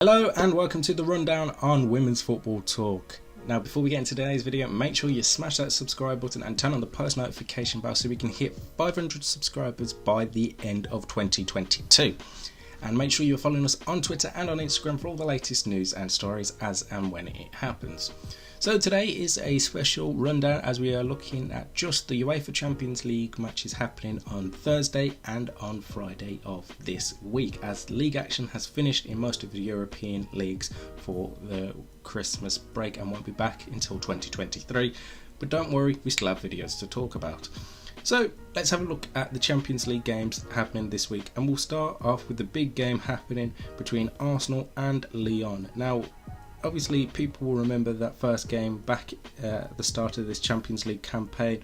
Hello and welcome to the rundown on Women's Football Talk. Now before we get into today's video, make sure you smash that subscribe button and turn on the post notification bell so we can hit 500 subscribers by the end of 2022. And make sure you're following us on Twitter and on Instagram for all the latest news and stories as and when it happens. So today is a special rundown as we are looking at just the UEFA Champions League matches happening on Thursday and on Friday of this week, as league action has finished in most of the European leagues for the Christmas break and won't be back until 2023. But don't worry, we still have videos to talk about. So let's have a look at the Champions League games happening this week, and we'll start off with the big game happening between Arsenal and Lyon. Now obviously people will remember that first game back at the start of this Champions League campaign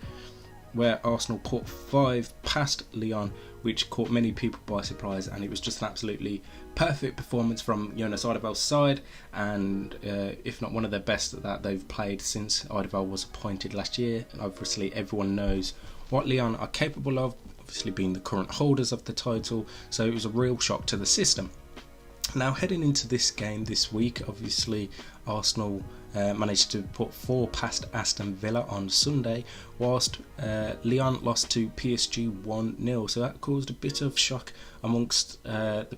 where Arsenal put 5 past Lyon, which caught many people by surprise, and it was just an absolutely perfect performance from Jonas Eidevall's side, and if not one of the best that they've played since Eidevall was appointed last year. And obviously everyone knows what Lyon are capable of, obviously being the current holders of the title, so it was a real shock to the system. Now heading into this game this week, obviously Arsenal managed to put 4 past Aston Villa on Sunday, whilst Lyon lost to PSG 1-0, so that caused a bit of shock amongst the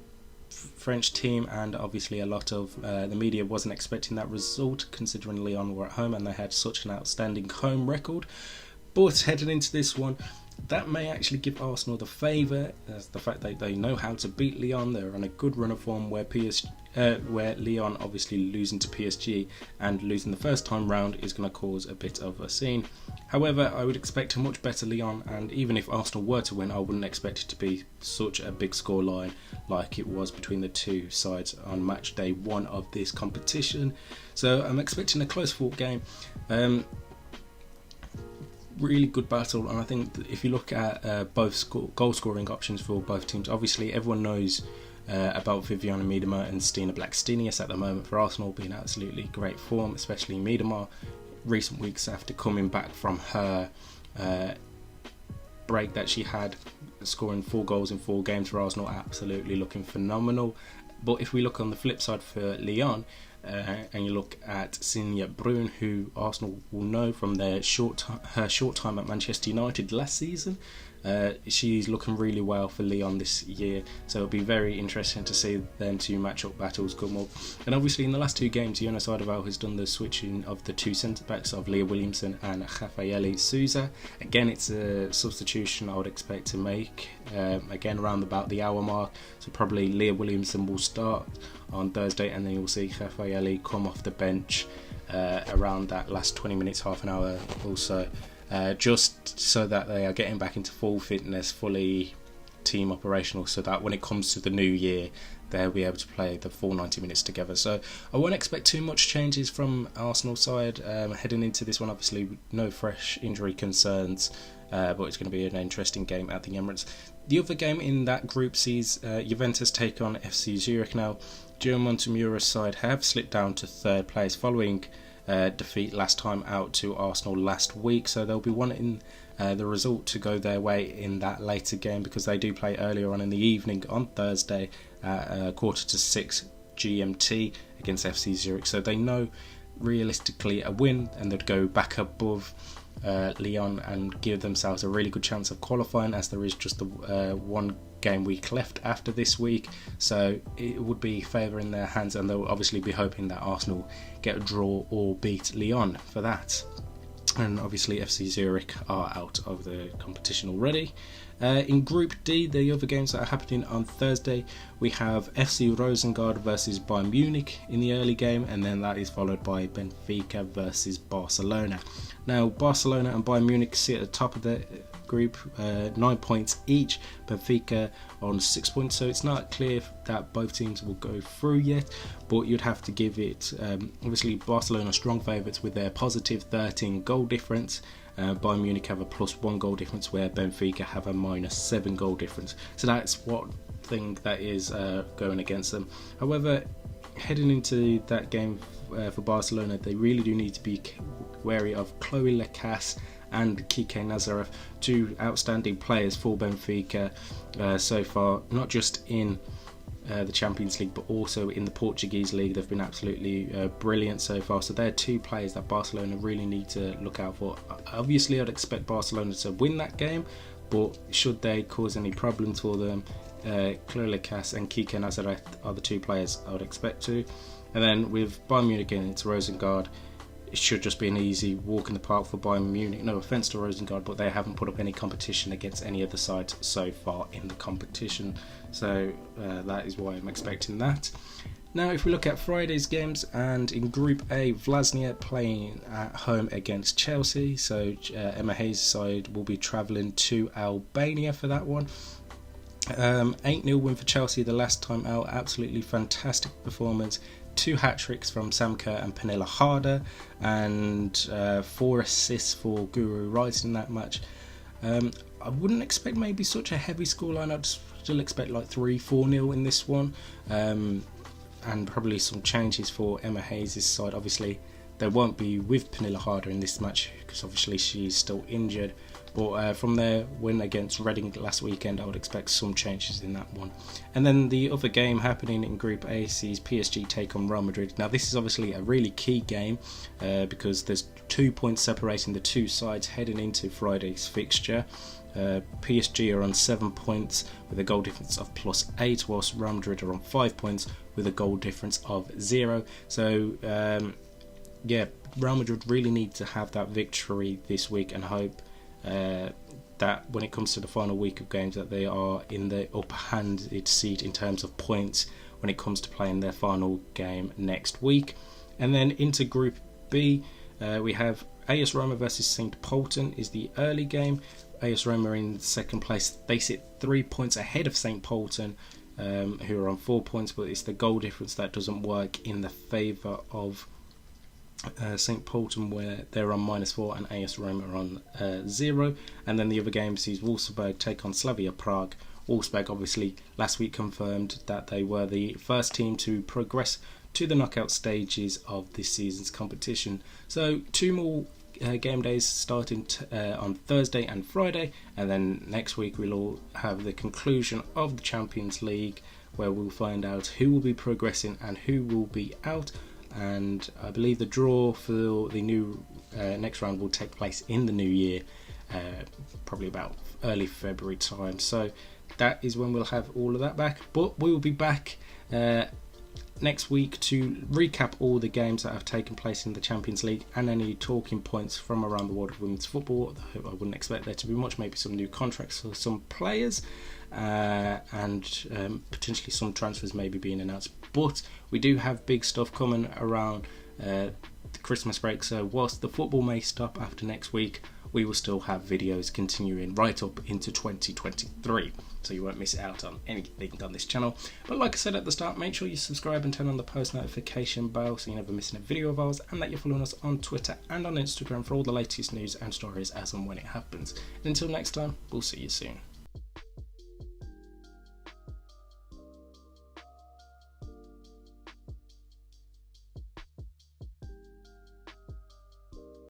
French team, and obviously a lot of the media wasn't expecting that result considering Lyon were at home and they had such an outstanding home record. But heading into this one, that may actually give Arsenal the favour, as the fact that they know how to beat Lyon. They're on a good run of form where Lyon obviously losing to PSG and losing the first time round is going to cause a bit of a scene. However, I would expect a much better Lyon, and even if Arsenal were to win, I wouldn't expect it to be such a big scoreline like it was between the two sides on match day 1 of this competition. So I'm expecting a close fought game. Really good battle, and I think that if you look at both goal scoring options for both teams, obviously everyone knows about Vivianne Miedema and Stina Blackstenius at the moment for Arsenal being absolutely great form, especially Miedema recent weeks after coming back from her break that she had, scoring 4 goals in 4 games for Arsenal, absolutely looking phenomenal. But if we look on the flip side for Lyon, and you look at Signe Brun, who Arsenal will know from her short time at Manchester United last season, she's looking really well for Lyon this year, so it'll be very interesting to see them two match-up battles come up. And obviously in the last 2 games, Jonas Eidevall has done the switching of the 2 centre-backs of Leah Williamson and Rafaeli Souza. Again, it's a substitution I would expect to make, again around about the hour mark, so probably Leah Williamson will start on Thursday, and then you'll see Rafaeli come off the bench around that last 20 minutes, half an hour or so. Just so that they are getting back into full fitness, fully team operational, so that when it comes to the new year they'll be able to play the full 90 minutes together. So I won't expect too much changes from Arsenal side heading into this one. Obviously no fresh injury concerns, but it's going to be an interesting game at the Emirates. The other game in that group sees Juventus take on FC Zurich. Now Gio Montemurro's side have slipped down to 3rd place following defeat last time out to Arsenal last week, so they'll be wanting the result to go their way in that later game, because they do play earlier on in the evening on Thursday at 5:45 GMT against FC Zurich, so they know realistically a win and they'd go back above Lyon and give themselves a really good chance of qualifying, as there is just the 1 game week left after this week, so it would be favouring their hands, and they'll obviously be hoping that Arsenal get a draw or beat Lyon for that. And obviously FC Zurich are out of the competition already. In Group D, the other games that are happening on Thursday, we have FC Rosengard versus Bayern Munich in the early game, and then that is followed by Benfica versus Barcelona. Now Barcelona and Bayern Munich sit at the top of the group, 9 points each. Benfica on 6 points, so it's not clear that both teams will go through yet, but you'd have to give it obviously Barcelona strong favourites with their positive 13 goal difference. Bayern Munich have a +1 goal difference, where Benfica have a -7 goal difference, so that's one thing that is going against them. However, heading into that game for Barcelona, they really do need to be wary of Chloe Lacasse and Kike Nazareth, 2 outstanding players for Benfica so far, not just in the Champions League, but also in the Portuguese league. They've been absolutely brilliant so far. So they're two players that Barcelona really need to look out for. Obviously, I'd expect Barcelona to win that game, but should they cause any problems for them, Cléricas and Kike Nazareth are the two players I would expect to. And then with Bayern Munich again, it's Rosengard. It should just be an easy walk in the park for Bayern Munich. No offence to Rosengard, but they haven't put up any competition against any other sides so far in the competition. So that is why I'm expecting that. Now, if we look at Friday's games, and in Group A, Vllaznia playing at home against Chelsea. So Emma Hayes' side will be travelling to Albania for that one. 8-0 win for Chelsea the last time out. Absolutely fantastic performance. 2 hat-tricks from Sam Kerr and Pernilla Harder, and 4 assists for Guru Rice in that match. I wouldn't expect maybe such a heavy scoreline. I'd still expect like 3-4-0 in this one, and probably some changes for Emma Hayes' side. Obviously, they won't be with Pernilla Harder in this match because obviously she's still injured. But from their win against Reading last weekend, I would expect some changes in that one. And then the other game happening in Group A sees PSG take on Real Madrid. Now, this is obviously a really key game because there's 2 points separating the two sides heading into Friday's fixture. PSG are on 7 points with a goal difference of +8, whilst Real Madrid are on 5 points with a goal difference of 0. So, Real Madrid really need to have that victory this week and hope that when it comes to the final week of games that they are in the upper-handed seat in terms of points when it comes to playing their final game next week. And then into Group B, we have AS Roma versus St. Polten is the early game. AS Roma are in second place. They sit 3 points ahead of St. Polten, who are on 4 points, but it's the goal difference that doesn't work in the favour of St. Polten, where they're on -4 and AS Roma are on 0. And then the other game sees Wolfsburg take on Slavia Prague. Wolfsburg obviously last week confirmed that they were the first team to progress to the knockout stages of this season's competition. So 2 more game days starting on Thursday and Friday, and then next week we'll all have the conclusion of the Champions League, where we'll find out who will be progressing and who will be out. And I believe the draw for the new next round will take place in the new year, probably about early February time. So that is when we'll have all of that back. But we will be back next week to recap all the games that have taken place in the Champions League and any talking points from around the world of women's football. I wouldn't expect there to be much, maybe some new contracts for some players, and potentially some transfers maybe being announced. But we do have big stuff coming around the Christmas break, so whilst the football may stop after next week, we will still have videos continuing right up into 2023, so you won't miss out on anything on this channel. But like I said at the start, make sure you subscribe and turn on the post notification bell so you're never missing a video of ours, and that you're following us on Twitter and on Instagram for all the latest news and stories as and when it happens. And until next time, we'll see you soon.